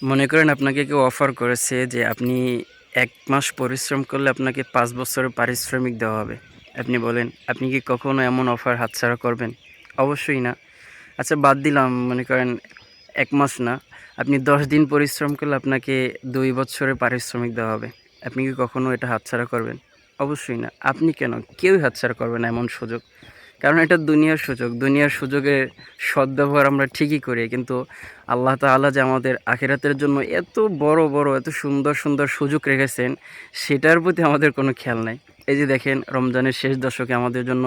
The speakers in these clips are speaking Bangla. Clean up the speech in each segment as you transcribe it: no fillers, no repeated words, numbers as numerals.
মনে করেন আপনাকে কেউ অফার করেছে যে আপনি ১ মাস পরিশ্রম করলে আপনাকে ৫ বছরের পারিশ্রমিক দেওয়া হবে। আপনি বলেন, আপনি কি কখনো এমন অফার হাতছাড়া করবেন? অবশ্যই না। আচ্ছা বাদ দিলাম, মনে করেন ১ মাস না, আপনি ১০ দিন পরিশ্রম করলে আপনাকে ২ বছরের পারিশ্রমিক দেওয়া হবে। আপনি কি কখনো এটা হাতছাড়া করবেন? অবশ্যই না। আপনি কেন? কেউই হাতছাড়া করবে না এমন সুযোগ। কারণ এটা দুনিয়ার সুযোগ। দুনিয়ার সুযোগের সদ্ব্যবহার আমরা ঠিকই করি। কিন্তু আল্লাহ তাআলা যে আমাদের আখিরাতের জন্য এত বড়, বড় এত সুন্দর, সুন্দর সুযোগ রেখেছেন, সেটার প্রতি আমাদের কোনো খেয়াল নাই। এই যে দেখেন, রমজানের শেষ দশকে আমাদের জন্য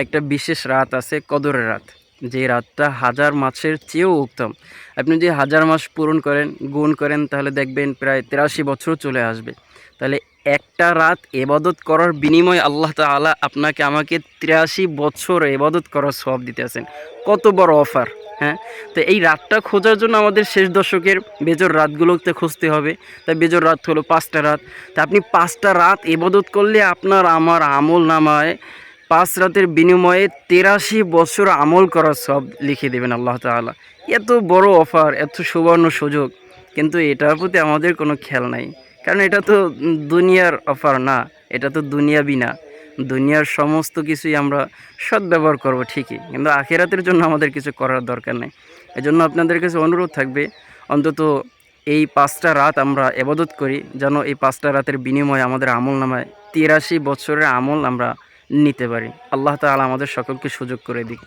একটা বিশেষ রাত আছে, কদরের রাত। যে রাতটা হাজার মাসের চেয়েও উত্তম। আপনি যদি হাজার মাস পূরণ করেন, গুণ করেন, তাহলে দেখবেন প্রায় ৮৩ বছর চলে আসবে। তাহলে একটা রাত ইবাদত করার বিনিময়ে আল্লাহ তাআলা আপনাকে আমাকে ৮৩ বছর ইবাদত করার সওয়াব দিতেছেন। কত বড় অফার, হ্যাঁ? তো এই রাতটা খোঁজার জন্য আমাদের শেষ দশকের বেজোড় রাতগুলোতে খুঁজতে হবে। তাই বেজোড় রাত হলো ৫টা রাত। তা আপনি ৫টা রাত ইবাদত করলে আপনার আমার আমলনামায় ৫ রাতের বিনিময়ে ৮৩ বছর আমল করার সওয়াব লিখে দেবেন আল্লাহ তাআলা। এত বড় অফার, এত সুবর্ণ সুযোগ, কিন্তু এটার প্রতি আমাদের কোনো খেয়াল নাই। কারণ এটা তো দুনিয়ার অফার না, এটা তো দুনিয়াবি না। দুনিয়ার সমস্ত কিছুই আমরা সদ্ব্যবহার করব ঠিকই, কিন্তু আখিরাতের জন্য আমাদের কিছু করার দরকার নেই। এজন্য আপনাদের কাছে অনুরোধ থাকবে, অন্তত এই ৫টা রাত আমরা ইবাদত করি, যেন এই ৫টা রাতের বিনিময়ে আমাদের আমলনামায় ৮৩ বছরের আমল আমরা নিতে পারি। আল্লাহ তাআলা আমাদের সকলকে সুযোগ করে দিক।